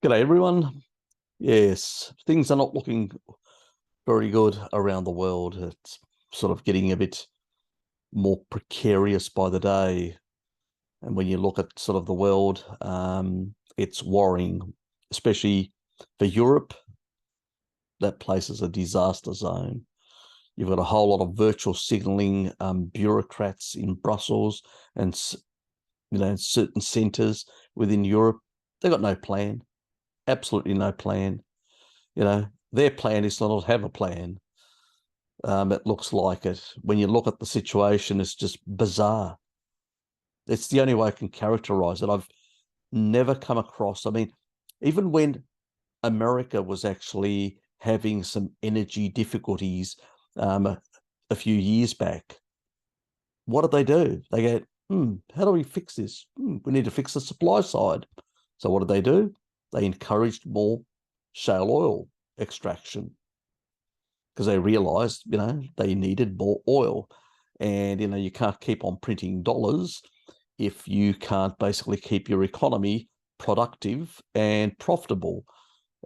G'day, everyone. Yes, things are not looking very good around the world. It's sort of getting a bit more precarious by the day. And when you look at sort of the world, it's worrying, especially for Europe. That place is a disaster zone. You've got a whole lot of virtual signaling bureaucrats in Brussels and certain centres within Europe. They've got no plan, absolutely no plan. Their plan is to not have a plan. It looks like it. When you look at the situation, it's just bizarre. It's the only way I can characterize it. I've never come across, I mean, even when America was actually having some energy difficulties a few years back, what did they do? They go, how do we fix this? We need to fix the supply side. So what did they do? They encouraged more shale oil extraction because they realized, they needed more oil. And, you can't keep on printing dollars if you can't basically keep your economy productive and profitable.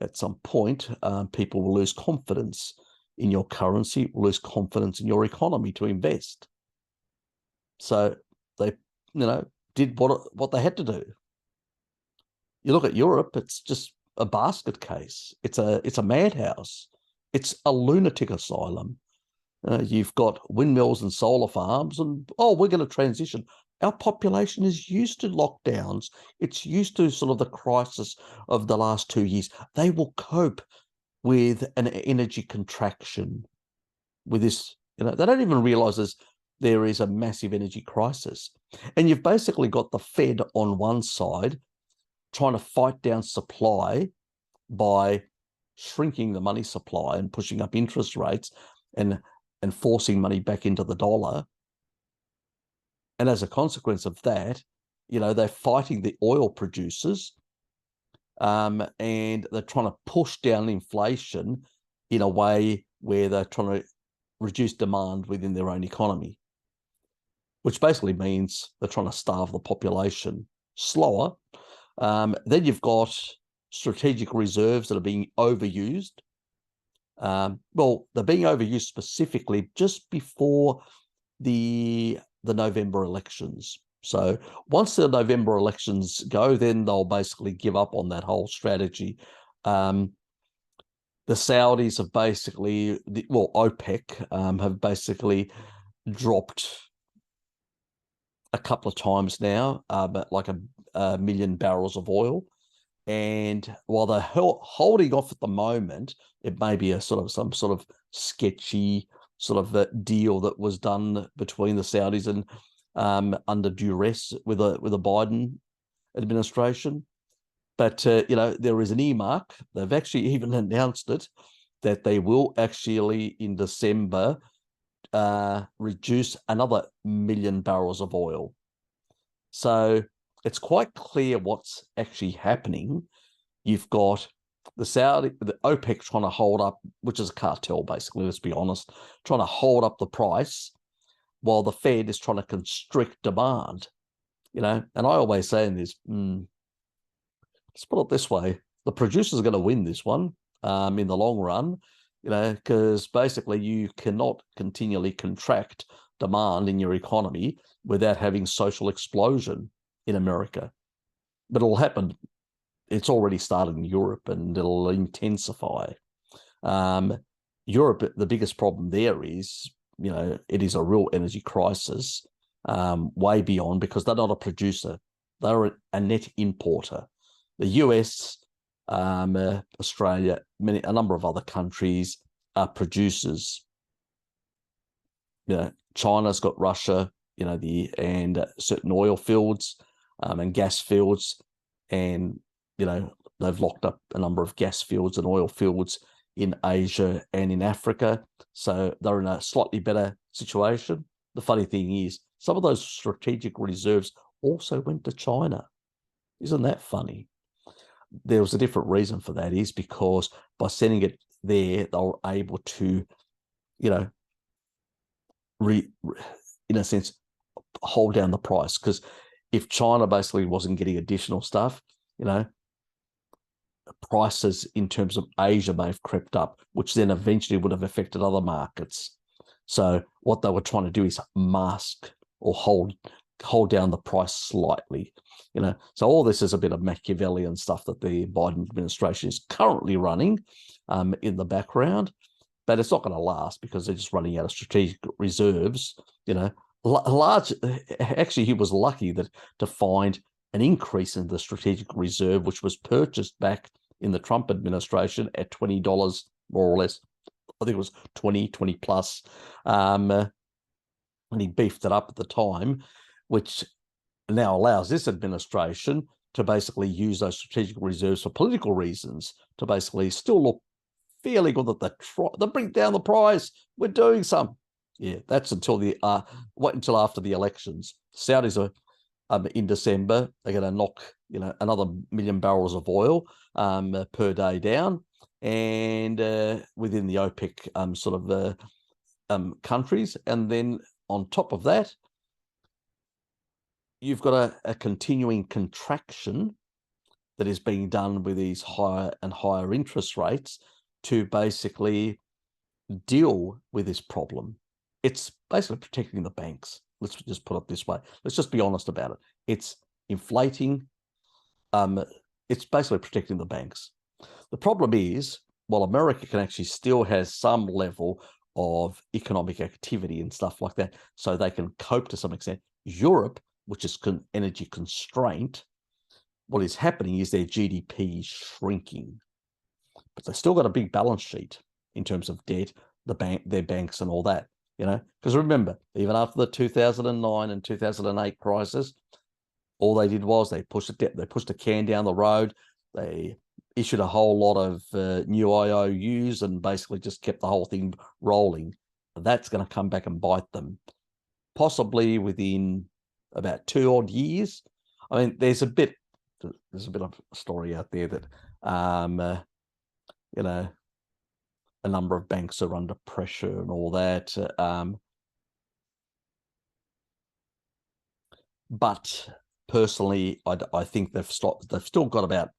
At some point, people will lose confidence in your currency, will lose confidence in your economy to invest. So they, did what they had to do. You look at Europe, it's just a basket case. It's a madhouse. It's a lunatic asylum. You've got windmills and solar farms, and we're going to transition. Our population is used to lockdowns. It's used to sort of the crisis of the last 2 years. They will cope with an energy contraction with this. They don't even realize there is a massive energy crisis. And you've basically got the Fed on one side trying to fight down supply by shrinking the money supply and pushing up interest rates and forcing money back into the dollar. And as a consequence of that, they're fighting the oil producers, and they're trying to push down inflation in a way where they're trying to reduce demand within their own economy, which basically means they're trying to starve the population slower. Then you've got strategic reserves that are being overused. Well, they're being overused specifically just before the November elections. So once the November elections go, then they'll basically give up on that whole strategy. The Saudis have basically, OPEC have basically dropped a couple of times now, but like a million barrels of oil. And while they're holding off at the moment, it may be some sort of sketchy sort of a deal that was done between the Saudis and under duress with a Biden administration. But there is an earmark. They've actually even announced it that they will actually in December reduce another million barrels of oil. So it's quite clear what's actually happening. You've got the OPEC trying to hold up, which is a cartel, basically, let's be honest, trying to hold up the price while the Fed is trying to constrict demand. And I always say in this, let's put it this way, the producers are going to win this one in the long run, because basically you cannot continually contract demand in your economy without having social explosion in America. But it'll happen. It's already started in Europe and it'll intensify. Europe, the biggest problem there is, it is a real energy crisis, way beyond, because they're not a producer. They're a net importer. The US, Australia, a number of other countries are producers. China's got Russia, and certain oil fields and gas fields, and they've locked up a number of gas fields and oil fields in Asia and in Africa, so they're in a slightly better situation. The funny thing is, some of those strategic reserves also went to China. Isn't that funny? There was a different reason for that, is because by sending it there, they were able to, in a sense, hold down the price. Because if China basically wasn't getting additional stuff, prices in terms of Asia may have crept up, which then eventually would have affected other markets. So what they were trying to do is mask or hold down the price slightly. So all this is a bit of Machiavellian stuff that the Biden administration is currently running in the background, but it's not going to last because they're just running out of strategic reserves. Actually, he was lucky to find an increase in the strategic reserve, which was purchased back in the Trump administration at $20 more or less. I think it was 20 plus. And he beefed it up at the time, which now allows this administration to basically use those strategic reserves for political reasons, to basically still look fairly good that they bring down the price. We're doing some. Yeah, that's until wait until after the elections. Saudis are in December. They're going to knock another 1 million barrels of oil per day down, and within the OPEC countries, and then on top of that, you've got a continuing contraction that is being done with these higher and higher interest rates to basically deal with this problem. It's basically protecting the banks. Let's just put it this way. Let's just be honest about it. It's inflating. It's basically protecting the banks. The problem is, while America can actually still has some level of economic activity and stuff like that, so they can cope to some extent, Europe, which is energy constraint, what is happening is their GDP is shrinking. But they've still got a big balance sheet in terms of debt, their banks and all that, because remember, even after the 2009 and 2008 crisis, all they did was they pushed a can down the road. They issued a whole lot of new IOUs and basically just kept the whole thing rolling. That's going to come back and bite them, possibly within about 2 odd years. I mean, there's a bit of a story out there that a number of banks are under pressure and all that. But personally, I think they've still got about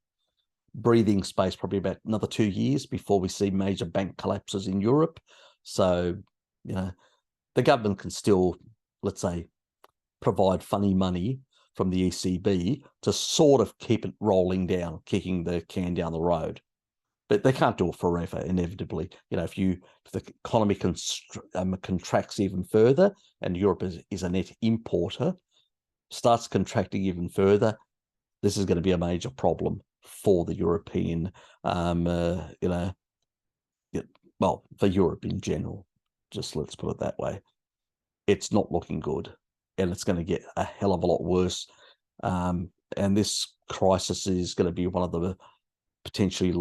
breathing space, probably about another 2 years before we see major bank collapses in Europe. So, the government can still, let's say, provide funny money from the ECB to sort of keep it rolling down, kicking the can down the road. But they can't do it forever, inevitably. If the economy contracts even further, and Europe is a net importer, starts contracting even further, this is going to be a major problem for the European, for Europe in general. Just let's put it that way. It's not looking good, and it's going to get a hell of a lot worse. And this crisis is going to be one of the potentially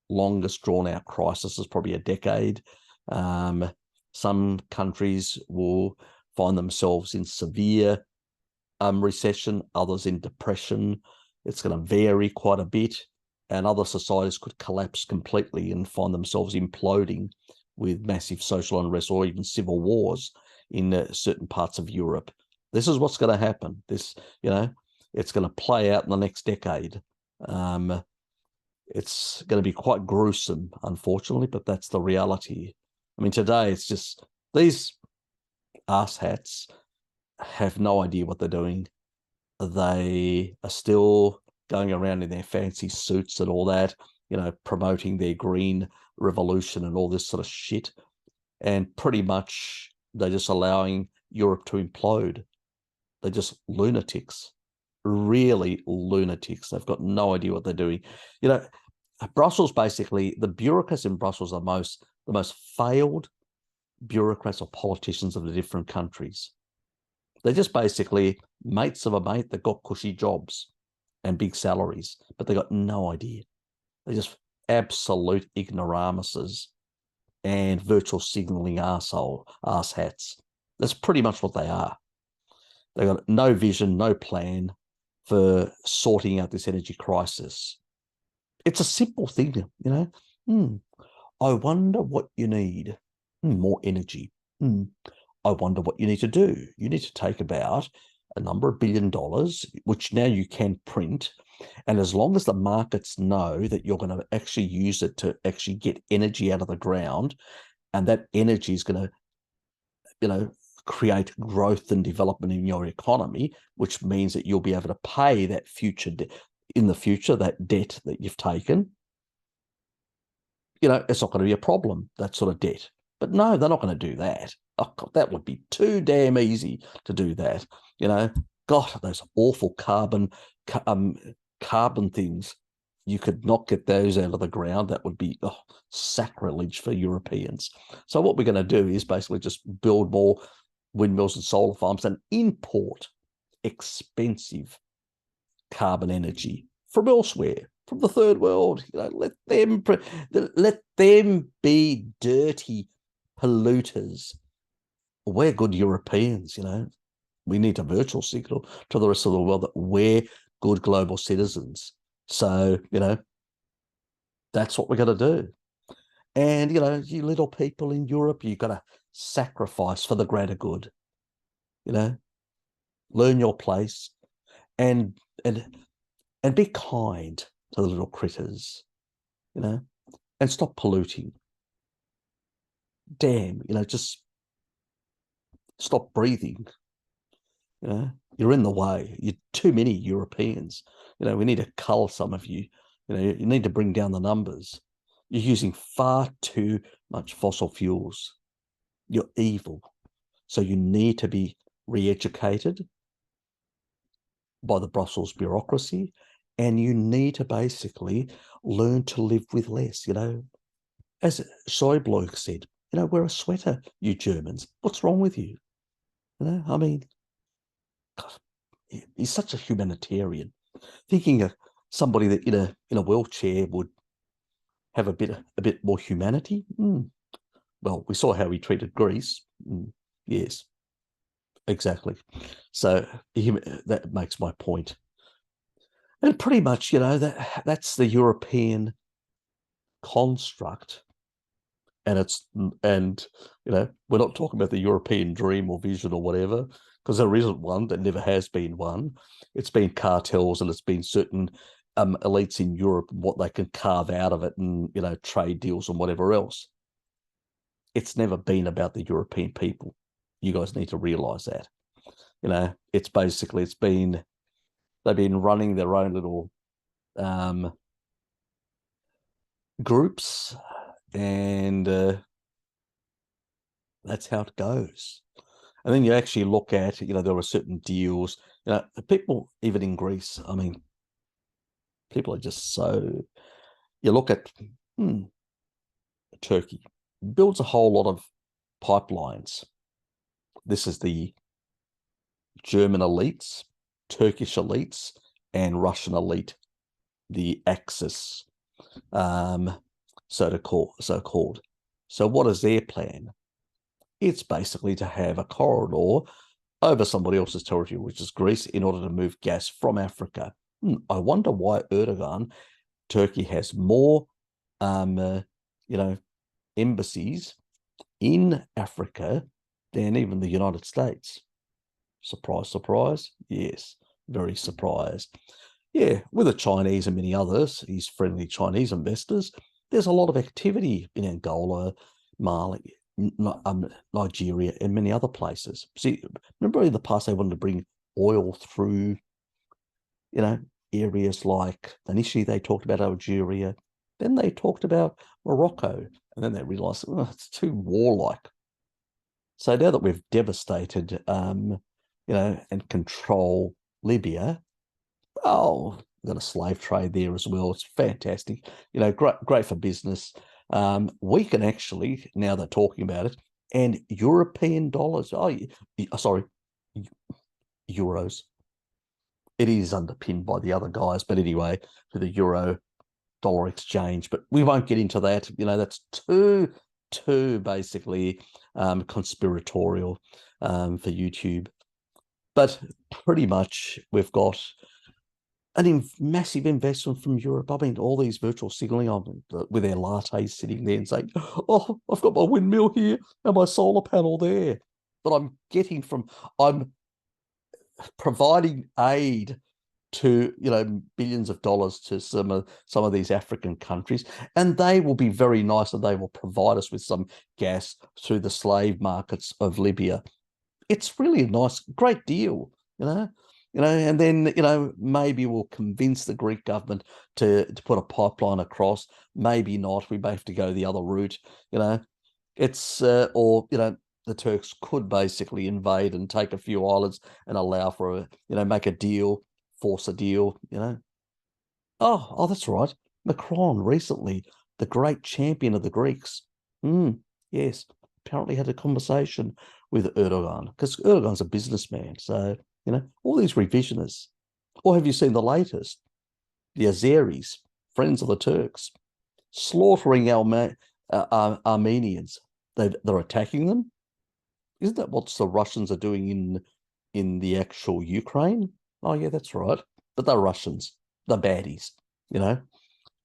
longest drawn out crises, probably a decade. Some countries will find themselves in severe recession, others in depression. It's going to vary quite a bit, and other societies could collapse completely and find themselves imploding with massive social unrest or even civil wars in certain parts of Europe. This is what's going to happen. It's going to play out in the next decade. It's going to be quite gruesome, unfortunately, but that's the reality. I mean, today it's just these arse-hats have no idea what they're doing. They are still going around in their fancy suits and all that, promoting their green revolution and all this sort of shit. And pretty much they're just allowing Europe to implode. They're just lunatics, really lunatics. They've got no idea what they're doing. Brussels, basically, the bureaucrats in Brussels are the most failed bureaucrats or politicians of the different countries. They're just basically mates of a mate that got cushy jobs and big salaries, but they got no idea. They're just absolute ignoramuses and virtual signaling arse hats. That's pretty much what they are. They got no vision, no plan for sorting out this energy crisis. It's a simple thing, I wonder what you need. More energy. I wonder what you need to do. You need to take about a number of $1 billion, which now you can print, And as long as the markets know that you're going to actually use it to actually get energy out of the ground, and that energy is going to, create growth and development in your economy, which means that you'll be able to pay that in the future, that debt that you've taken, it's not going to be a problem, that sort of debt. But no, they're not going to do that. Oh, God, that would be too damn easy to do that. God, those awful carbon things. You could not get those out of the ground. That would be sacrilege for Europeans. So what we're going to do is basically just build more windmills and solar farms and import expensive carbon energy from elsewhere, from the third world. Let them be dirty polluters. We're good Europeans. We need a virtual signal to the rest of the world that we're good global citizens. So, that's what we're going to do. And, you little people in Europe, you've got to sacrifice for the greater good. Learn your place and be kind to the little critters, and stop polluting. Damn, just stop breathing. You're in the way. You're too many Europeans. We need to cull some of you. You need to bring down the numbers. You're using far too much fossil fuels. You're evil. So you need to be re-educated by the Brussels bureaucracy, and you need to basically learn to live with less. As Schäuble said, wear a sweater, you Germans. What's wrong with you? I mean, God, he's such a humanitarian. Thinking of somebody that in a wheelchair would have a bit more humanity. Well, we saw how he treated Greece. Yes, exactly. So that makes my point. And pretty much, that's the European construct. And we're not talking about the European dream or vision or whatever, because there isn't one. There never has been one. It's been cartels, and it's been certain elites in Europe and what they can carve out of it, and trade deals and whatever else. It's never been about the European people. You guys need to realize that. They've been running their own little groups, and that's how it goes. And then you actually look at, there were certain deals, people, even in Greece, I mean, people are just so, you look at Turkey, builds a whole lot of pipelines. This is the German elites, Turkish elites, and Russian elite, the Axis, so-called. So what is their plan? It's basically to have a corridor over somebody else's territory, which is Greece, in order to move gas from Africa. I wonder why Erdogan, Turkey, has more, embassies in Africa than even the United States. Surprise, surprise. Yes, very surprised. Yeah, with the Chinese and many others, these friendly Chinese investors, there's a lot of activity in Angola, Mali, Nigeria, and many other places. See, remember in the past they wanted to bring oil through, areas like, initially they talked about Algeria, then they talked about Morocco, and then they realized, it's too warlike. So now that we've devastated, and control Libya, we've got a slave trade there as well. It's fantastic, great for business. We can actually, now they're talking about it, and European dollars, euros. It is underpinned by the other guys, but anyway, for the euro dollar exchange. But we won't get into that. That's too basically conspiratorial for YouTube. But pretty much we've got a massive investment from Europe. I mean, all these virtual signaling on with their lattes sitting there and saying, "Oh, I've got my windmill here and my solar panel there," but I'm providing aid to, billions of dollars to some of these African countries, and they will be very nice, and they will provide us with some gas through the slave markets of Libya. It's really a nice, great deal, and then, maybe we'll convince the Greek government to put a pipeline across. Maybe not. We may have to go the other route, It's, or, the Turks could basically invade and take a few islands and allow for make a deal, force a deal, Oh, that's right. Macron recently, the great champion of the Greeks. Yes, apparently had a conversation with Erdogan, because Erdogan's a businessman. So, all these revisionists. Or have you seen the latest? The Azeris, friends of the Turks, slaughtering Armenians. They're attacking them. Isn't that what the Russians are doing in the actual Ukraine? Oh, yeah, that's right. But they're Russians. They're baddies,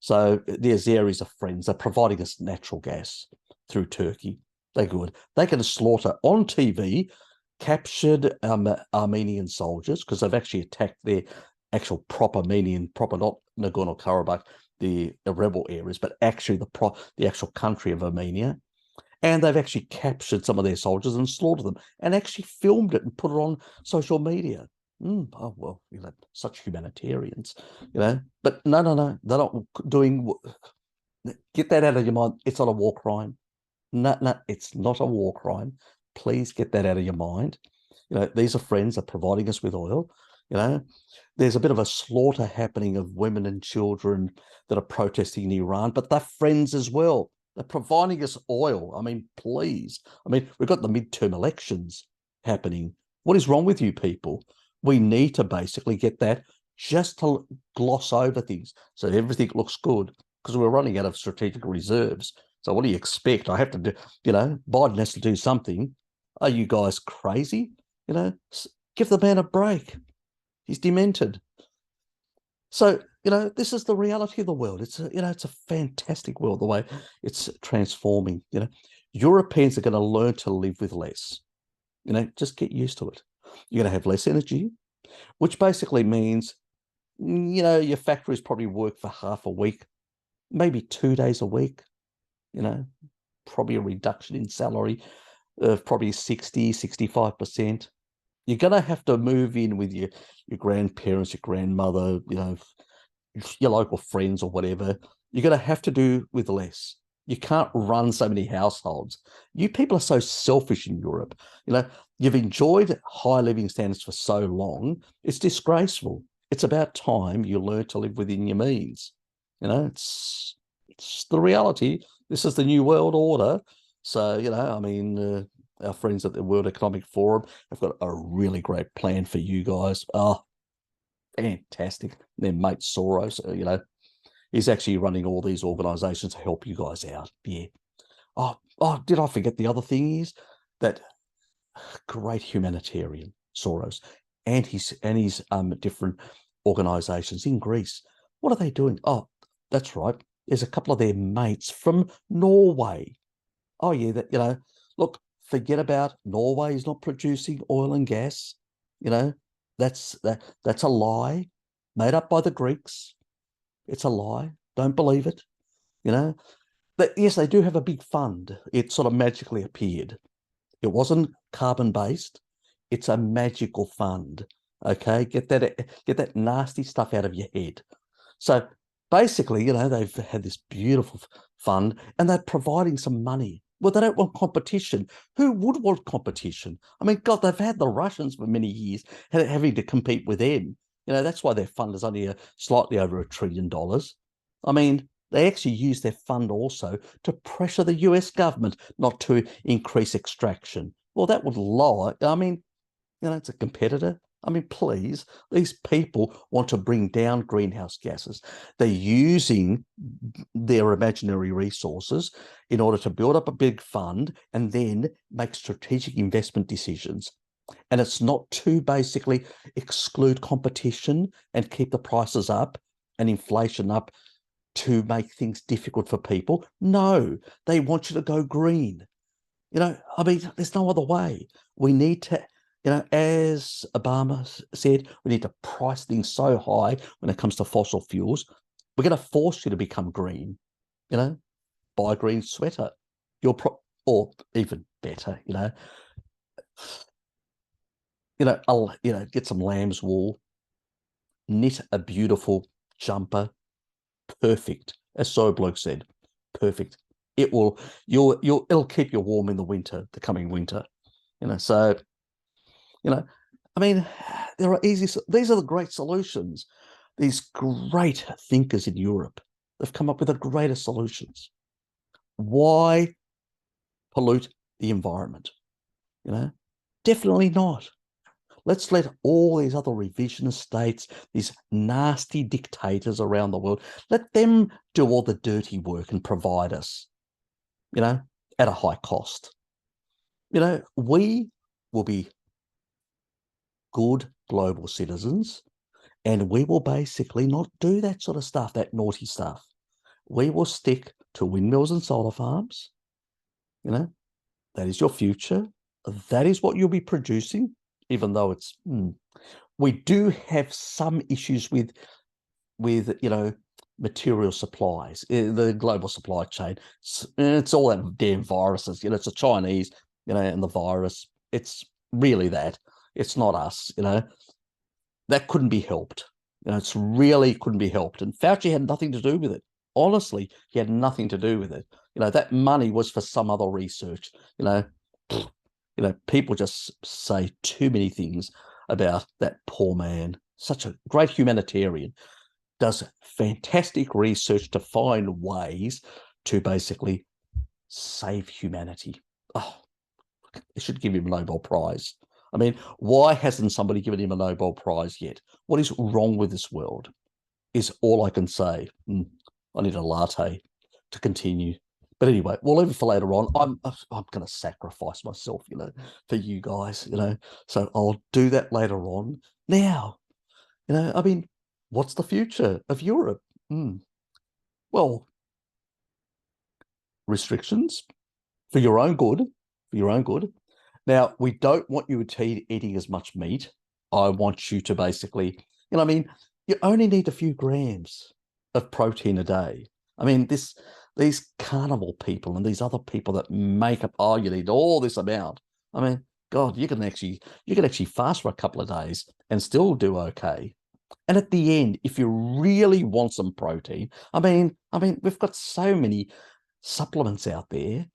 So the Azeris are friends. They're providing us natural gas through Turkey. They're good. They can slaughter on TV captured Armenian soldiers, because they've actually attacked their actual proper Armenian, not Nagorno-Karabakh, the rebel areas, but actually the actual country of Armenia. And they've actually captured some of their soldiers and slaughtered them, and actually filmed it and put it on social media. Oh, well, such humanitarians, But no, they're not doing. Get that out of your mind. It's not a war crime. No, it's not a war crime. Please get that out of your mind. These are friends that are providing us with oil. There's a bit of a slaughter happening of women and children that are protesting in Iran, but they're friends as well. They're providing us oil. I mean, please. I mean, we've got the midterm elections happening. What is wrong with you people? We need to basically get that, just to gloss over things so everything looks good, because we're running out of strategic reserves. So what do you expect? I have to do, Biden has to do something. Are you guys crazy? Give the man a break. He's demented. So, this is the reality of the world. It's a fantastic world, the way it's transforming. Europeans are going to learn to live with less. Just get used to it. You're going to have less energy, which basically means, your factories probably work for half a week, maybe 2 days a week, probably a reduction in salary of probably 60, 65%. You're going to have to move in with your grandparents, your grandmother, your local friends or whatever. You're going to have to do with less. You can't run so many households. You people are so selfish in Europe. You've enjoyed high living standards for so long. It's disgraceful. It's about time you learn to live within your means. It's the reality. This is the new world order. So, I mean, our friends at the World Economic Forum have got a really great plan for you guys. Oh, fantastic. Their mate Soros, he's actually running all these organizations to help you guys out. Yeah. Oh, did I forget the other thing is that great humanitarian Soros and his different organizations in Greece. What are they doing? Oh, that's right. There's a couple of their mates from Norway. Oh yeah, that look, forget about Norway is not producing oil and gas. That's a lie made up by the Greeks. It's a lie. Don't believe it. But yes, they do have a big fund. It sort of magically appeared. It wasn't carbon-based. It's a magical fund. Okay, get that nasty stuff out of your head. So basically, they've had this beautiful fund and they're providing some money. Well, they don't want competition. Who would want competition? I mean, God, they've had the Russians for many years having to compete with them. That's why their fund is only slightly over $1 trillion. I mean, they actually use their fund also to pressure the US government not to increase extraction. Well, that would lower. I mean, it's a competitor. I mean, please, these people want to bring down greenhouse gases. They're using their imaginary resources in order to build up a big fund and then make strategic investment decisions. And it's not to basically exclude competition and keep the prices up and inflation up to make things difficult for people. No, they want you to go green. I mean, there's no other way. We need to As Obama said, we need to price things so high when it comes to fossil fuels. We're going to force you to become green, buy a green sweater. Or even better, get some lamb's wool, knit a beautiful jumper. Perfect. As So Bloke said, perfect. It'll keep you warm in the coming winter. So, you know, I mean, these are the great solutions. These great thinkers in Europe, they've come up with the greatest solutions. Why pollute the environment? Definitely not. Let's let all these other revisionist states, these nasty dictators around the world, let them do all the dirty work and provide us, at a high cost. We will be good global citizens, and we will basically not do that sort of stuff, that naughty stuff. We will stick to windmills and solar farms. That is your future. That is what you'll be producing, even though it's we do have some issues with material supplies, the global supply chain. It's all that damn viruses. It's the Chinese, and the virus. It's really that. It's not us. That couldn't be helped. It's really couldn't be helped. And Fauci had nothing to do with it. Honestly, he had nothing to do with it. That money was for some other research. People just say too many things about that poor man. Such a great humanitarian, does fantastic research to find ways to basically save humanity. Oh, they should give him a Nobel Prize. I mean, why hasn't somebody given him a Nobel Prize yet? What is wrong with this world is all I can say. I need a latte to continue. But anyway, we'll leave it for later on. I'm going to sacrifice myself, for you guys, So I'll do that later on. Now, I mean, what's the future of Europe? Well, restrictions for your own good. For your own good. Now, we don't want you eating as much meat. I want you to basically, I mean, you only need a few grams of protein a day. I mean, these carnival people and these other people that make up, you need all this amount. I mean, God, you can actually fast for a couple of days and still do okay. And at the end, if you really want some protein, I mean, we've got so many supplements out there.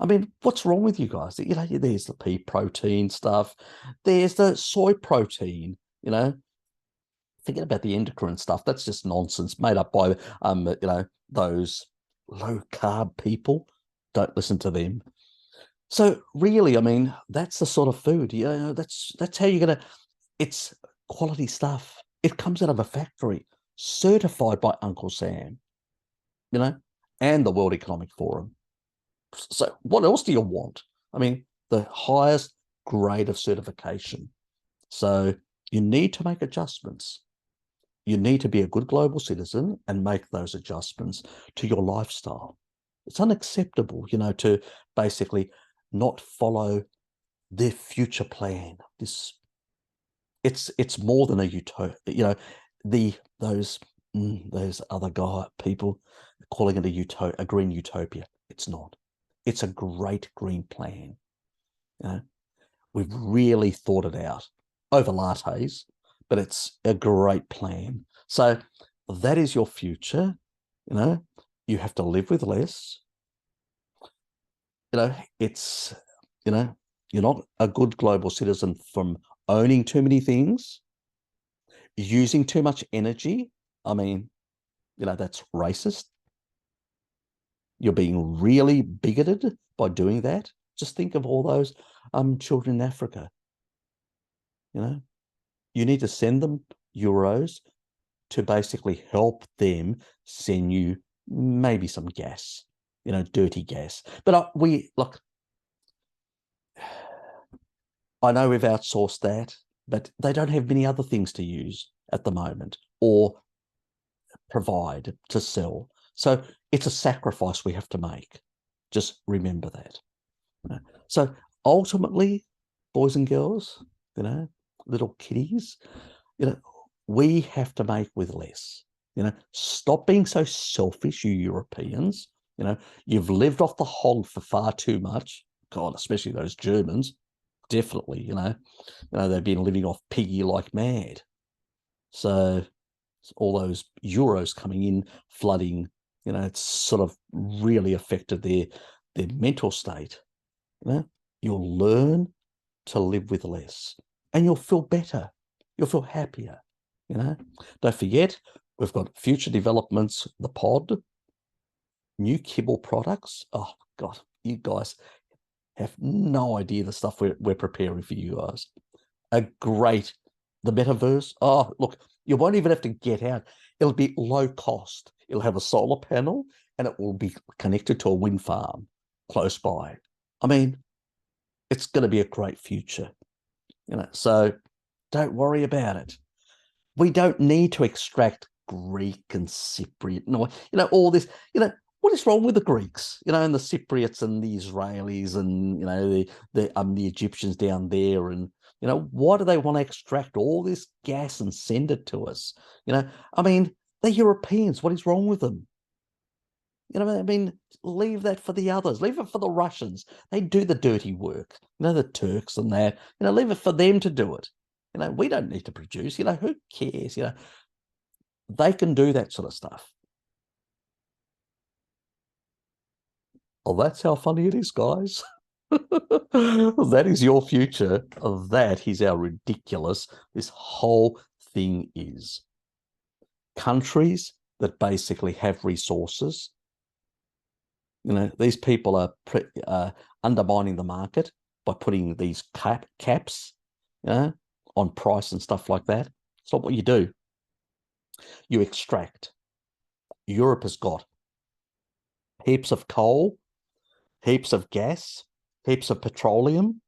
I mean, what's wrong with you guys? There's the pea protein stuff. There's the soy protein, Forget about the endocrine stuff. That's just nonsense made up by, those low carb people. Don't listen to them. So really, I mean, that's the sort of food, that's how you're going to, it's quality stuff. It comes out of a factory, certified by Uncle Sam, and the World Economic Forum. So what else do you want? I mean, the highest grade of certification. So you need to make adjustments. You need to be a good global citizen and make those adjustments to your lifestyle. It's unacceptable, to basically not follow their future plan. It's more than a utopia. Those other people calling it a green utopia. It's not. It's a great green plan. We've really thought it out over lattes, but it's a great plan. So that is your future. You have to live with less. It's, you're not a good global citizen from owning too many things, using too much energy. I mean, that's racist. You're being really bigoted by doing that. Just think of all those children in Africa. You need to send them euros to basically help them send you maybe some gas, dirty gas. But look, I know we've outsourced that, but they don't have many other things to use at the moment or provide to sell. So it's a sacrifice we have to make. Just remember that. So ultimately, boys and girls, little kiddies. We have to make with less. Stop being so selfish, you Europeans. You've lived off the hog for far too much. God, especially those Germans. Definitely, they've been living off piggy like mad. So all those euros coming in, flooding, it's sort of really affected their mental state. You'll learn to live with less, and you'll feel better. You'll feel happier. Don't forget, we've got future developments, the pod, new kibble products. Oh God, you guys have no idea the stuff we're preparing for you guys. The metaverse. Oh, look, you won't even have to get out. It'll be low cost. It'll have a solar panel and it will be connected to a wind farm close by. I mean, it's going to be a great future, so don't worry about it. We don't need to extract Greek and Cypriot, all this, what is wrong with the Greeks, and the Cypriots and the Israelis and, the Egyptians down there. And, why do they want to extract all this gas and send it to us? I mean, they're Europeans. What is wrong with them? Leave that for the others. Leave it for the Russians. They do the dirty work. The Turks and that. Leave it for them to do it. We don't need to produce. Who cares? They can do that sort of stuff. Oh, that's how funny it is, guys. That is your future. That is how ridiculous this whole thing is. Countries that basically have resources, these people are undermining the market by putting these caps, on price and stuff like that. It's not what you do. You extract. Europe has got heaps of coal, heaps of gas, heaps of petroleum.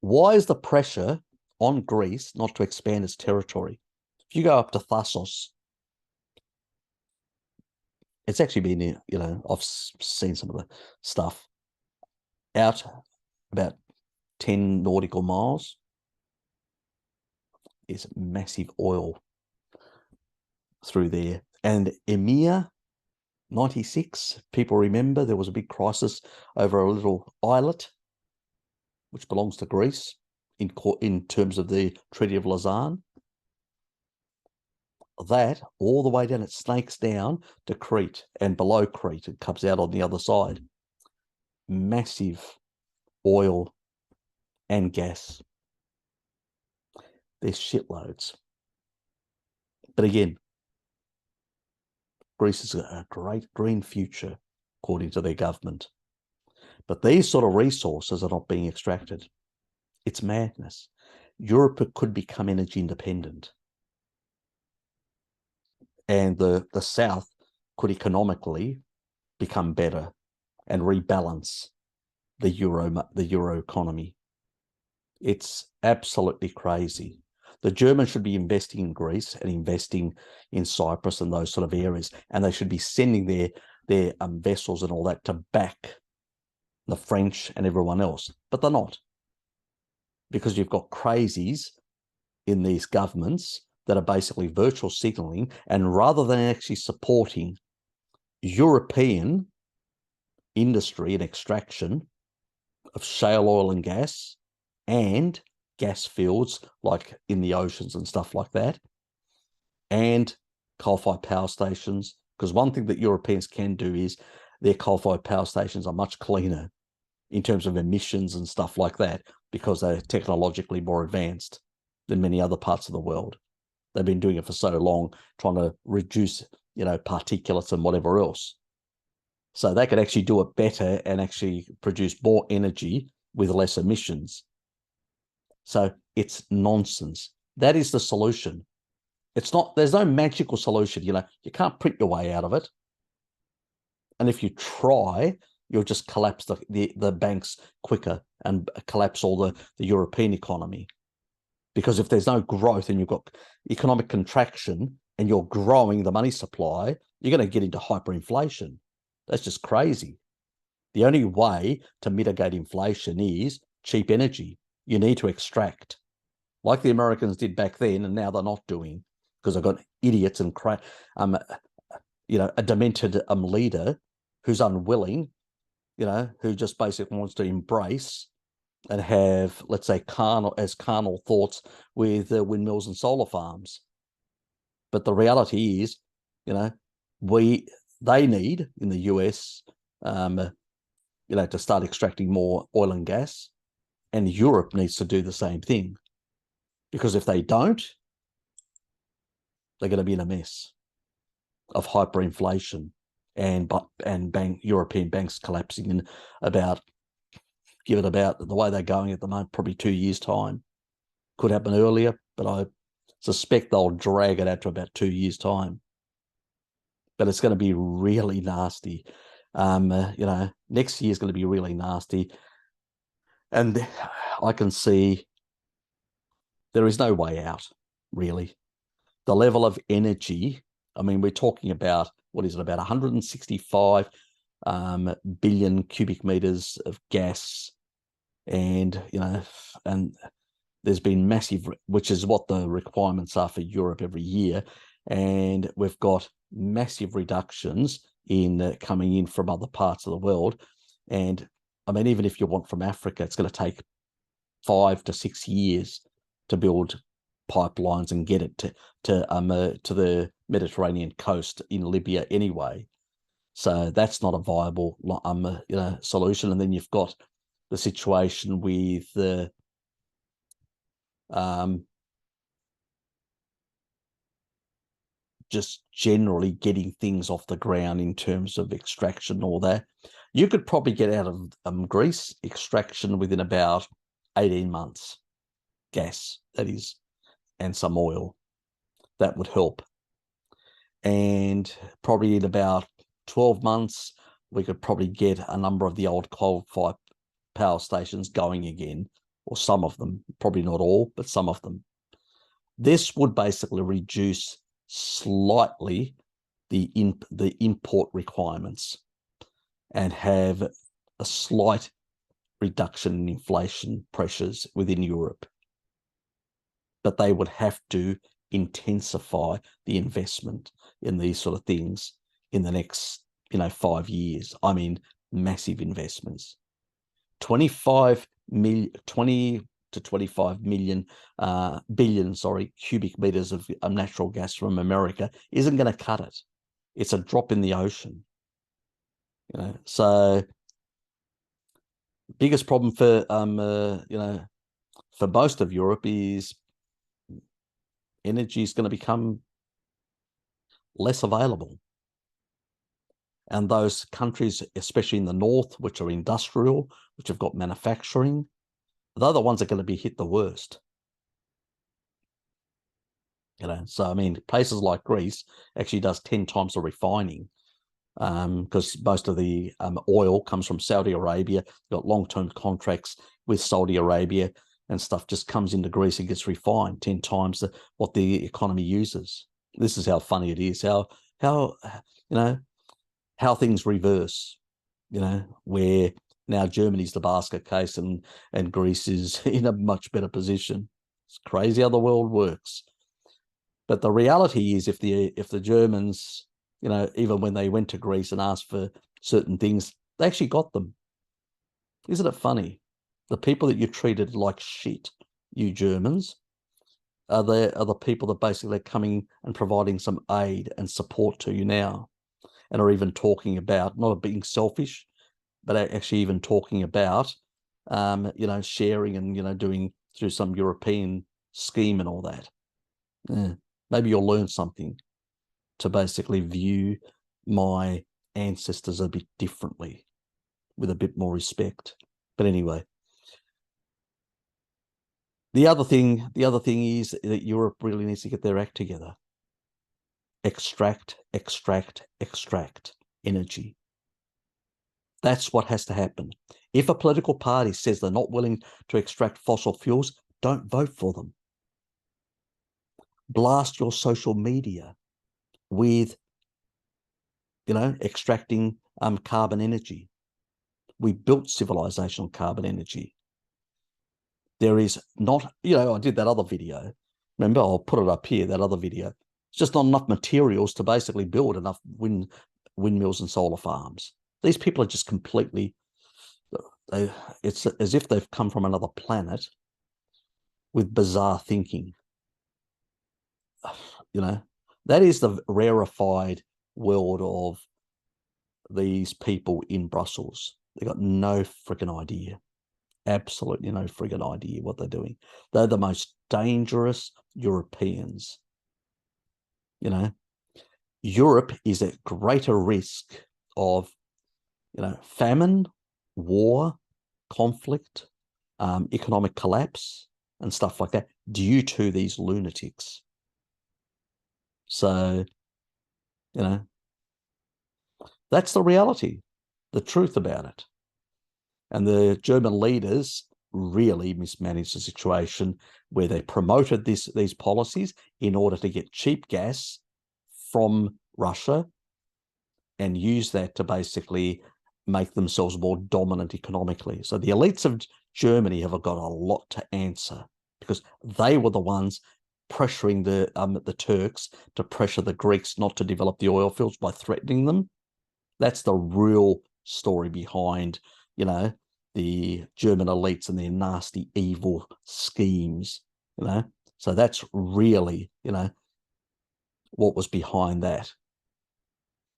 Why is the pressure on Greece not to expand its territory? If you go up to Thassos, it's actually been, I've seen some of the stuff out about 10 nautical miles. Is massive oil through there. And Emir 96, people remember there was a big crisis over a little islet which belongs to Greece in terms of the Treaty of Lausanne. That all the way down, it snakes down to Crete, and below Crete it comes out on the other side. Massive oil and gas. There's shitloads. But again, Greece has got a great green future, according to their government. But these sort of resources are not being extracted. It's madness. Europe could become energy independent. And the South could economically become better and rebalance the euro economy. It's absolutely crazy. The Germans should be investing in Greece and investing in Cyprus and those sort of areas, and they should be sending their vessels and all that to back the French and everyone else. But they're not, because you've got crazies in these governments that are basically virtual signaling, and rather than actually supporting European industry and extraction of shale oil and gas and gas fields like in the oceans and stuff like that, and coal-fired power stations, because one thing that Europeans can do is their coal-fired power stations are much cleaner in terms of emissions and stuff like that, because they're technologically more advanced than many other parts of the world. They've been doing it for so long, trying to reduce, particulates and whatever else. So they could actually do it better and actually produce more energy with less emissions. So it's nonsense. That is the solution. It's not, there's no magical solution. You can't print your way out of it. And if you try, you'll just collapse the banks quicker and collapse all the European economy. Because if there's no growth and you've got economic contraction and you're growing the money supply, you're going to get into hyperinflation. That's just crazy. The only way to mitigate inflation is cheap energy. You need to extract, like the Americans did back then, and now they're not doing, because they've got idiots and a demented leader who's unwilling, who just basically wants to embrace and have, let's say, carnal thoughts with windmills and solar farms. But the reality is, they need in the US, to start extracting more oil and gas, and Europe needs to do the same thing, because if they don't, they're going to be in a mess of hyperinflation and European banks collapsing in about the way they're going at the moment, probably 2 years' time. Could happen earlier, but I suspect they'll drag it out to about 2 years' time. But it's going to be really nasty. Next year is going to be really nasty. And I can see there is no way out, really. The level of energy, I mean, we're talking about, about 165 billion cubic meters of gas. And, and there's been massive, which is what the requirements are for Europe every year. And we've got massive reductions in coming in from other parts of the world. And I mean, even if you want from Africa, it's going to take 5 to 6 years to build pipelines and get it to the Mediterranean coast in Libya anyway. So that's not a viable solution. And then you've got the situation with the just generally getting things off the ground in terms of extraction, all that. You could probably get out of Greece extraction within about 18 months, gas, that is, and some oil. That would help. And probably in about 12 months, we could probably get a number of the old coal-fired power stations going again, or some of them, probably not all, but some of them. This would basically reduce slightly the import requirements and have a slight reduction in inflation pressures within Europe. But they would have to intensify the investment in these sort of things in the next 5 years. I mean, massive investments. 20 to 25 billion cubic meters of natural gas from America isn't going to cut it. It's a drop in the ocean. So biggest problem for for most of Europe is energy is going to become less available. And those countries, especially in the north, which are industrial, which have got manufacturing, they're the ones that are going to be hit the worst. So I mean, places like Greece actually does 10 times the refining, because most of the oil comes from Saudi Arabia. You've got long-term contracts with Saudi Arabia, and stuff just comes into Greece and gets refined 10 times what the economy uses. This is how funny it is, how things reverse, where now Germany's the basket case and Greece is in a much better position. It's crazy how the world works. But the reality is, if the Germans, even when they went to Greece and asked for certain things, they actually got them. Isn't it funny? The people that you treated like shit, you Germans, are the people that basically are coming and providing some aid and support to you now, and are even talking about, not being selfish, but actually even talking about, sharing and, doing through some European scheme and all that. Yeah. Maybe you'll learn something to basically view my ancestors a bit differently, with a bit more respect. But anyway, the other thing is that Europe really needs to get their act together. Extract energy. That's what has to happen. If a political party says they're not willing to extract fossil fuels, don't vote for them. Blast your social media with, extracting carbon energy. We built civilization on carbon energy. There is not, I did that other video. Remember, I'll put it up here, that other video. It's just not enough materials to basically build enough windmills and solar farms. These people are just completely, it's as if they've come from another planet with bizarre thinking. That is the rarefied world of these people in Brussels. They've got no freaking idea. Absolutely no friggin' idea what they're doing. They're the most dangerous Europeans. Europe is at greater risk of, famine, war, conflict, economic collapse, and stuff like that due to these lunatics. So, that's the reality, the truth about it. And the German leaders really mismanaged the situation where they promoted these policies in order to get cheap gas from Russia and use that to basically make themselves more dominant economically. So the elites of Germany have got a lot to answer because they were the ones pressuring the Turks to pressure the Greeks not to develop the oil fields by threatening them. That's the real story behind, the German elites and their nasty, evil schemes, So that's really, what was behind that.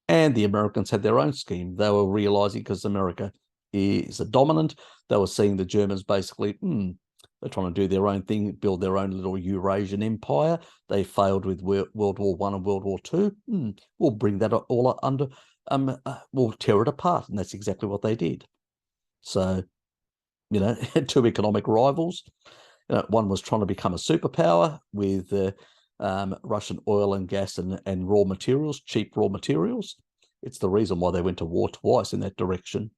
And the Americans had their own scheme. They were realizing, because America is a dominant, they were seeing the Germans basically, they're trying to do their own thing, build their own little Eurasian empire. They failed with World War I and World War II. We'll bring that all under, we'll tear it apart. And that's exactly what they did. So, two economic rivals. One was trying to become a superpower with Russian oil and gas and raw materials, cheap raw materials. It's the reason why they went to war twice in that direction.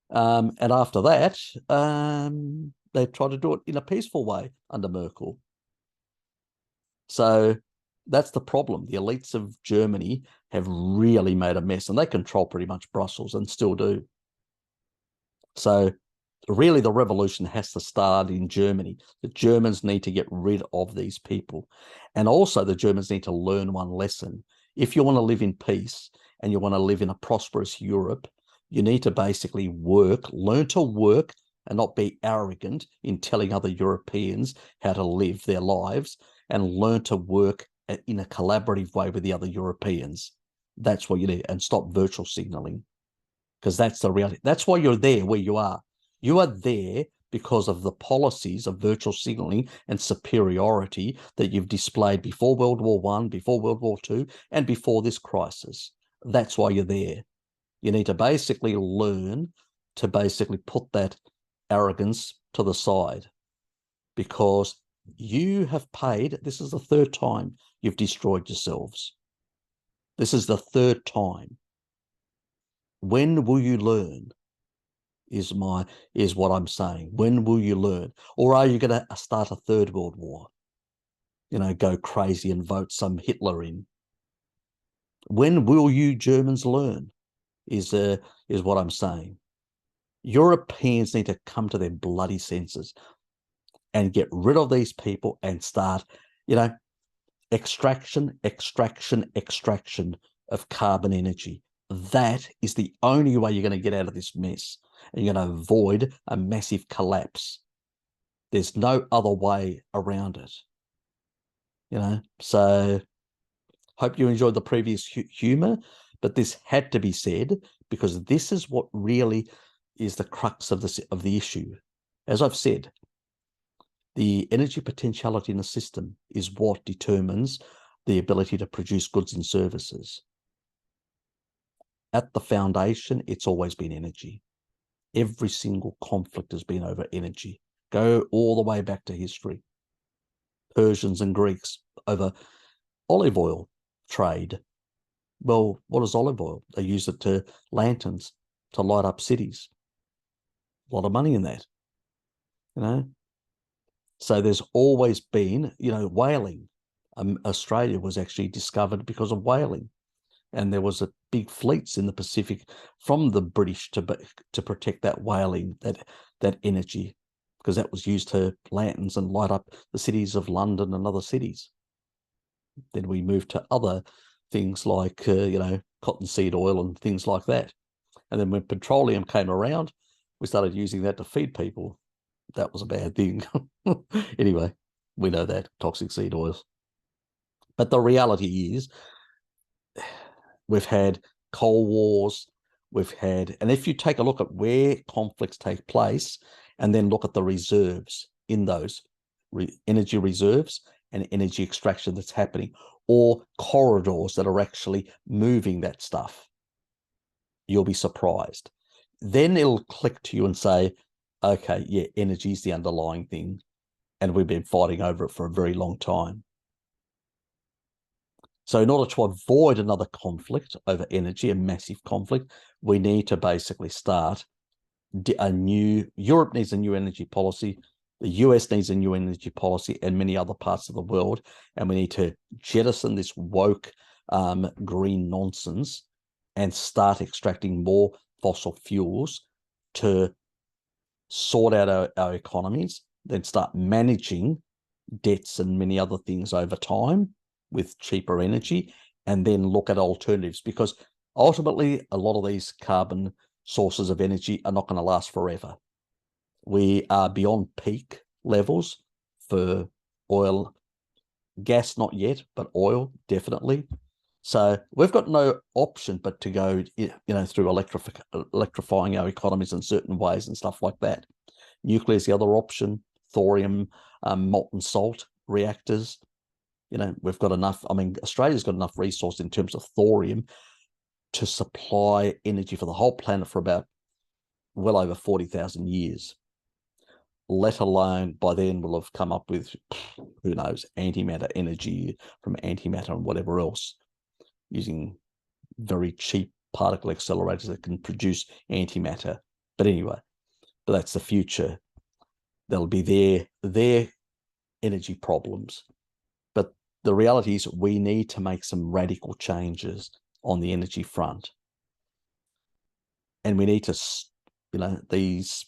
And after that, they tried to do it in a peaceful way under Merkel. So that's the problem. The elites of Germany have really made a mess, and they control pretty much Brussels and still do. So really the revolution has to start in Germany. The Germans need to get rid of these people. And also the Germans need to learn one lesson. If you want to live in peace and you want to live in a prosperous Europe, you need to basically learn to work and not be arrogant in telling other Europeans how to live their lives, and learn to work in a collaborative way with the other Europeans. That's what you need, and stop virtual signaling, because that's the reality. That's why you're there where you are. You are there because of the policies of virtual signaling and superiority that you've displayed before World War I, before World War II, and before this crisis. That's why you're there. You need to basically learn to basically put that arrogance to the side, because you have paid. This is the third time you've destroyed yourselves. This is the third time. When will you learn? Is what I'm saying. When will you learn? Or are you going to start a third world war? Go crazy and vote some Hitler in. When will you Germans learn? Is what I'm saying. Europeans need to come to their bloody senses and get rid of these people and start, extraction of carbon energy. That is the only way you're going to get out of this mess, and you're going to avoid a massive collapse. There's no other way around it. So hope you enjoyed the previous humor, but this had to be said because this is what really is the crux of the issue. As I've said, the energy potentiality in the system is what determines the ability to produce goods and services. At the foundation, it's always been energy. Every single conflict has been over energy. Go all the way back to history. Persians and Greeks over olive oil trade. Well, what is olive oil? They use it to lanterns, to light up cities. A lot of money in that, So there's always been, whaling. Australia was actually discovered because of whaling. and there was a big fleets in the Pacific from the British to protect that whaling, that energy, because that was used to lanterns and light up the cities of London and other cities. Then we moved to other things like cottonseed oil and things like that. And then when petroleum came around, we started using that to feed people. That was a bad thing. Anyway, we know that, toxic seed oils. But the reality is, we've had coal wars, and if you take a look at where conflicts take place and then look at the reserves in those energy reserves and energy extraction that's happening, or corridors that are actually moving that stuff, you'll be surprised. Then it'll click to you and say, okay, yeah, energy is the underlying thing, and we've been fighting over it for a very long time. So in order to avoid another conflict over energy, a massive conflict, we need to basically start Europe needs a new energy policy, the US needs a new energy policy, and many other parts of the world. And we need to jettison this woke green nonsense and start extracting more fossil fuels to sort out our economies, then start managing debts and many other things over time with cheaper energy, and then look at alternatives, because ultimately a lot of these carbon sources of energy are not going to last forever. We are beyond peak levels for oil, gas not yet, but oil definitely. So we've got no option but to go, through electrifying our economies in certain ways and stuff like that. Nuclear is the other option. Thorium, molten salt reactors. We've got enough. I mean, Australia's got enough resource in terms of thorium to supply energy for the whole planet for about well over 40,000 years. Let alone by then we'll have come up with, who knows, antimatter energy from antimatter and whatever else, using very cheap particle accelerators that can produce antimatter. But anyway, that's the future. There'll be their energy problems. But the reality is we need to make some radical changes on the energy front. And we need to, these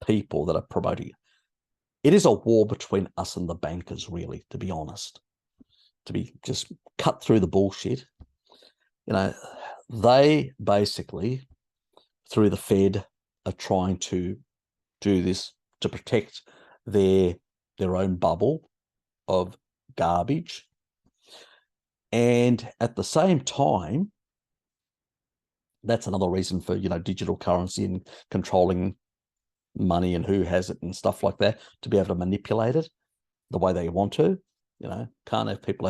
people that are promoting it is a war between us and the bankers, really, to be honest, to be just cut through the bullshit. They basically, through the Fed, are trying to do this to protect their own bubble of garbage. And at the same time, that's another reason for, digital currency and controlling money and who has it and stuff like that, to be able to manipulate it the way they want to. Can't have people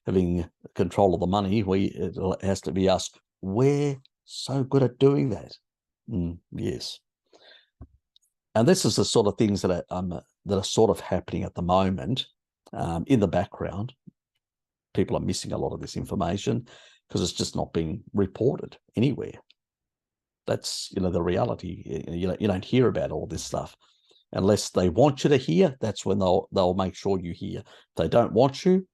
having control of the money. It has to be us. We're so good at doing that. Yes. And this is the sort of things that are sort of happening at the moment in the background. People are missing a lot of this information because it's just not being reported anywhere. That's, the reality. You don't hear about all this stuff unless they want you to hear. That's when they'll make sure you hear. If they don't want you,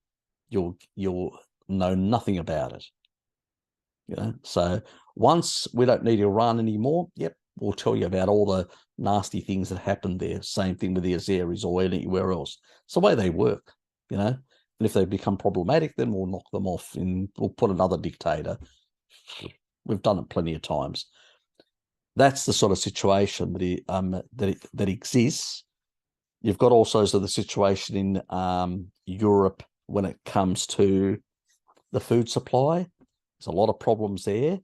you'll know nothing about it. So once we don't need Iran anymore, yep, we'll tell you about all the nasty things that happened there. Same thing with the Azeris or anywhere else. It's the way they work, And if they become problematic, then we'll knock them off and we'll put another dictator. We've done it plenty of times. That's the sort of situation that exists. You've got also the situation in Europe when it comes to the food supply. There's a lot of problems there,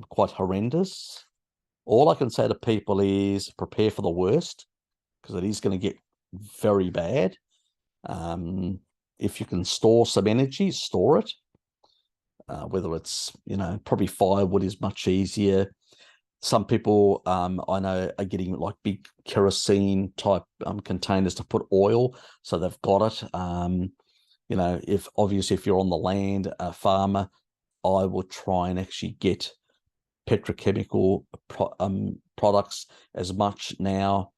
quite horrendous. All I can say to people is prepare for the worst, because it is going to get very bad. If you can store some energy, store it. Whether it's, probably firewood is much easier. Some people I know are getting like big kerosene type containers to put oil, so they've got it. If you're on the land, a farmer, I would try and actually get petrochemical products as much now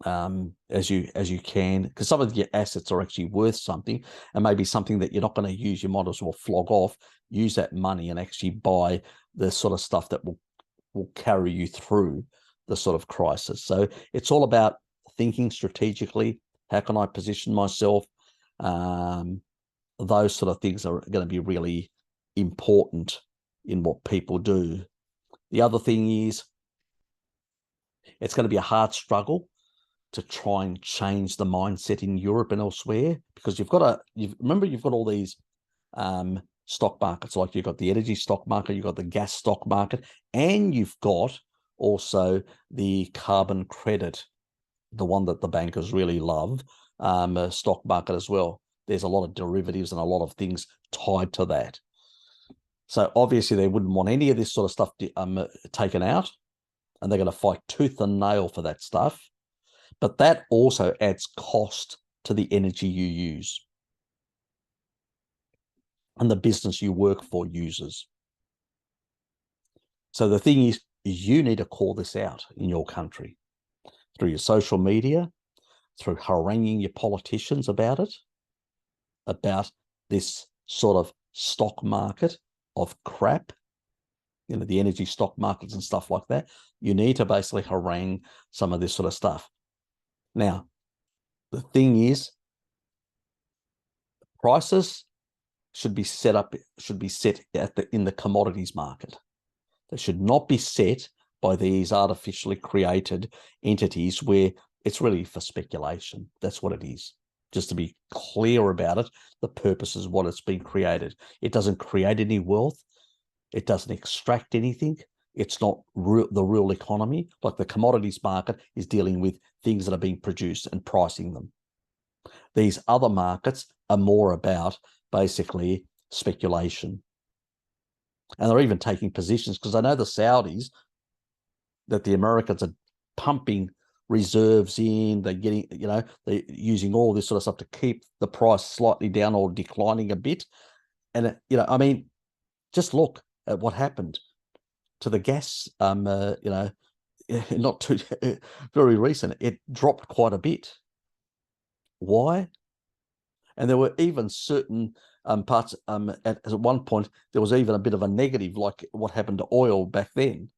as you can, because some of your assets are actually worth something, and maybe something that you're not going to use, you might as well flog off, use that money and actually buy the sort of stuff that will carry you through the sort of crisis. So it's all about thinking strategically. How can I position myself? Those sort of things are going to be really important in what people do. The other thing is, it's going to be a hard struggle to try and change the mindset in Europe and elsewhere, because you've got all these stock markets, like you've got the energy stock market, you've got the gas stock market, and you've got also the carbon credit, the one that the bankers really love, stock market as well. There's a lot of derivatives and a lot of things tied to that. So obviously they wouldn't want any of this sort of stuff taken out, and they're going to fight tooth and nail for that stuff. But that also adds cost to the energy you use and the business you work for uses. So the thing is, you need to call this out in your country through your social media, through haranguing your politicians about it, about this sort of stock market of crap, the energy stock markets and stuff like that. You need to basically harangue some of this sort of stuff. Now, the thing is, prices should be set in the commodities market. They should not be set by these artificially created entities where it's really for speculation. That's what it is. Just to be clear about it, the purpose is what it's been created. It doesn't create any wealth. It doesn't extract anything. It's not the real economy. Like the commodities market is dealing with things that are being produced and pricing them. These other markets are more about basically speculation. And they're even taking positions, because I know the Saudis, that the Americans are pumping reserves in, they're getting, they're using all this sort of stuff to keep the price slightly down or declining a bit. And, just look at what happened to the gas, not too very recent. It dropped quite a bit. Why? And there were even certain parts, at one point, there was even a bit of a negative, like what happened to oil back then.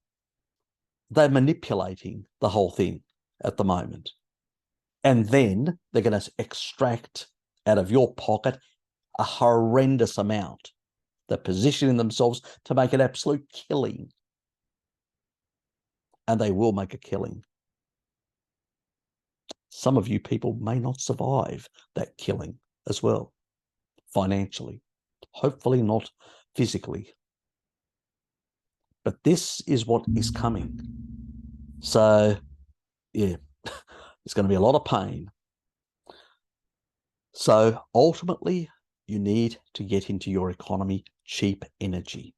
They're manipulating the whole thing at the moment. And then they're going to extract out of your pocket a horrendous amount. They're positioning themselves to make an absolute killing. And they will make a killing. Some of you people may not survive that killing as well, financially. Hopefully not physically. But this is what is coming. So, yeah, it's going to be a lot of pain. So ultimately, you need to get into your economy cheap energy.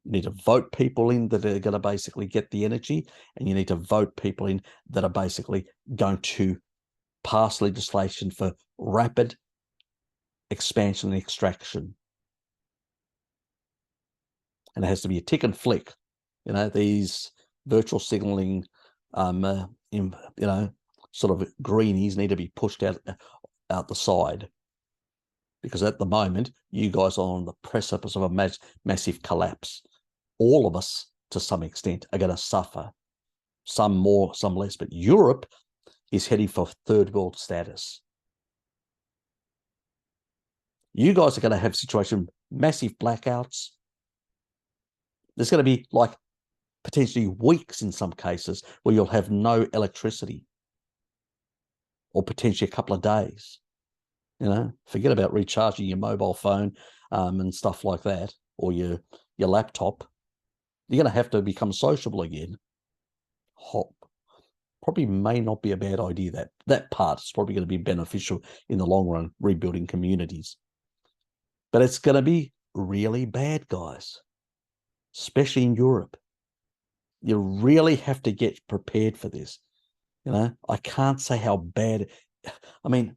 You need to vote people in that are going to basically get the energy, and you need to vote people in that are basically going to pass legislation for rapid expansion and extraction. And it has to be a tick and flick. These virtual signaling, sort of greenies need to be pushed out the side, because at the moment, you guys are on the precipice of a massive collapse. All of us, to some extent, are going to suffer. Some more, some less. But Europe is heading for third world status. You guys are going to have massive blackouts. There's going to be potentially weeks in some cases where you'll have no electricity, or potentially a couple of days. Forget about recharging your mobile phone and stuff like that, or your laptop. You're going to have to become sociable again. Probably may not be a bad idea. That part is probably going to be beneficial in the long run, rebuilding communities. But it's going to be really bad, guys, especially in Europe. You really have to get prepared for this. I can't say how bad. Even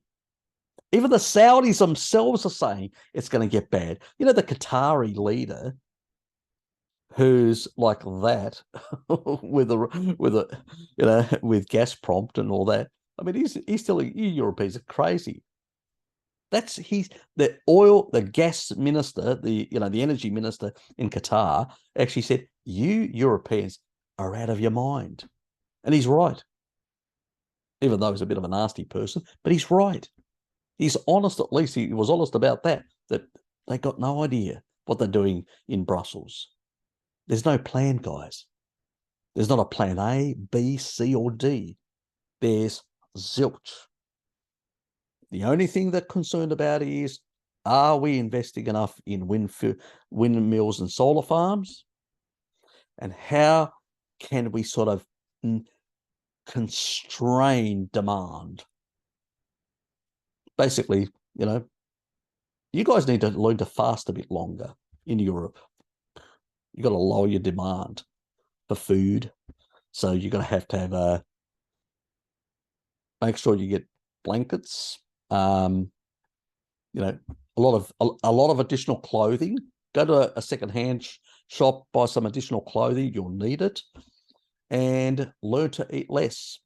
the Saudis themselves are saying it's going to get bad. The Qatari leader who's like that with with gas prompt and all that. I mean, he's telling you Europeans are crazy. He's the gas minister, the energy minister in Qatar actually said, you Europeans are out of your mind. And he's right. Even though he's a bit of a nasty person, but he's right. He's honest, at least he was honest about that they got no idea what they're doing in Brussels. There's no plan, guys. There's not a plan A, B, C, or D. There's zilch. The only thing they're concerned about is, are we investing enough in windmills and solar farms? And how can we sort of constrain demand? Basically, you guys need to learn to fast a bit longer in Europe. You've got to lower your demand for food. So you're going to have make sure you get blankets, a lot of additional clothing. Go to a secondhand shop, buy some additional clothing. You'll need it, and learn to eat less.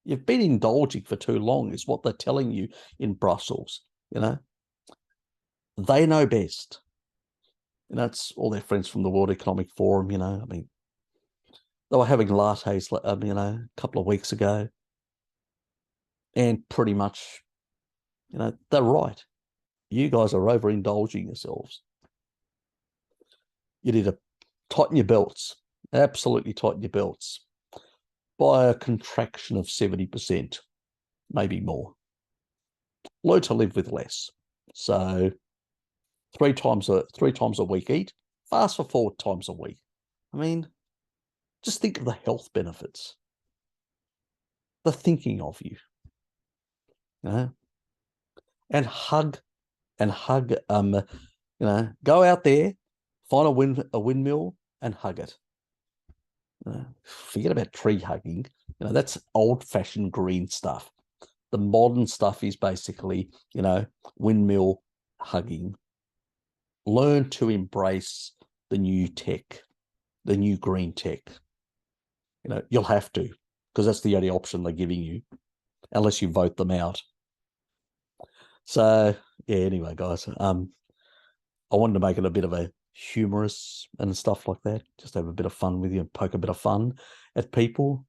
You've been indulging for too long, is what they're telling you in Brussels. They know best. It's all their friends from the World Economic Forum. I mean, they were having lattes, a couple of weeks ago, and pretty much, they're right. You guys are overindulging yourselves. You need to tighten your belts. Absolutely tighten your belts by a contraction of 70%, maybe more. Learn to live with less. So 3 times a week eat, fast for 4 times a week. I mean, just think of the health benefits. The thinking of you. And hug, go out there, find a windmill and hug it. Forget about tree hugging. That's old-fashioned green stuff. The modern stuff is basically, windmill hugging. Learn to embrace the new tech, the new green tech. You'll have to, because that's the only option they're giving you, unless you vote them out. So, yeah, anyway, guys, I wanted to make it a bit of a humorous and stuff like that, just have a bit of fun with you and poke a bit of fun at people.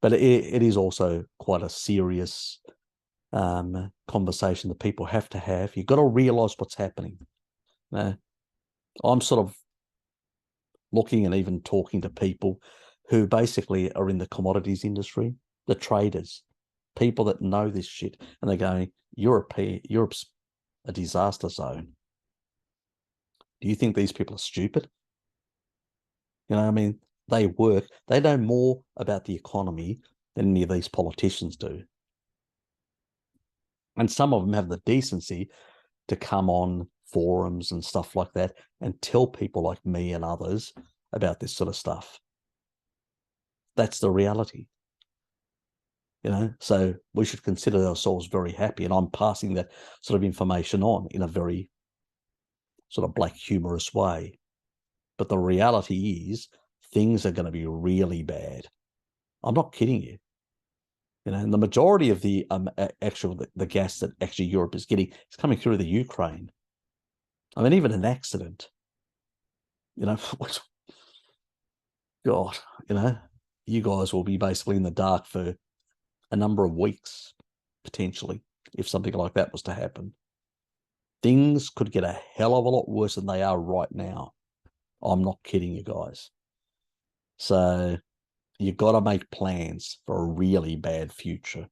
But it is also quite a serious conversation that people have to have. You've got to realize what's happening. I'm sort of looking and even talking to people who basically are in the commodities industry, the traders, people that know this shit, and they're going, Europe's a disaster zone. Do you think these people are stupid? I mean, they know more about the economy than any of these politicians do. And some of them have the decency to come on forums and stuff like that and tell people like me and others about this sort of stuff. That's the reality. So we should consider ourselves very happy. And I'm passing that sort of information on in a very sort of black humorous way. But the reality is things are going to be really bad. I'm not kidding you. And the majority of the the gas that actually Europe is getting is coming through the Ukraine. I mean, even an accident, God, you guys will be basically in the dark for a number of weeks, potentially, if something like that was to happen. Things could get a hell of a lot worse than they are right now. I'm not kidding you guys. So you've got to make plans for a really bad future,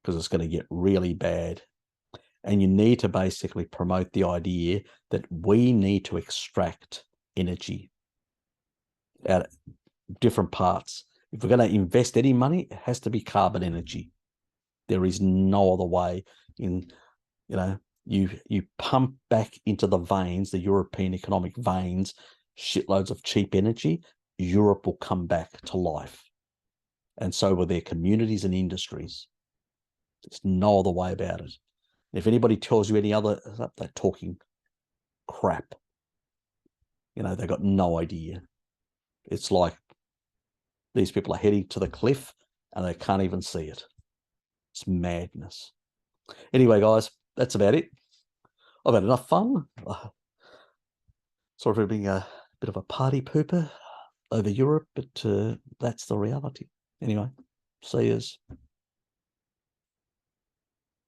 because it's going to get really bad. And you need to basically promote the idea that we need to extract energy out of different parts. If we're going to invest any money, it has to be carbon energy. There is no other way. You pump back into the veins, the European economic veins, shitloads of cheap energy, Europe will come back to life. And so will their communities and industries. There's no other way about it. If anybody tells you any other, they're talking crap. You know, they've got no idea. It's like these people are heading to the cliff and they can't even see it. It's madness. Anyway, guys, that's about it. I've had enough fun. Sort of being a bit of a party pooper over Europe, but that's the reality. Anyway, see yous.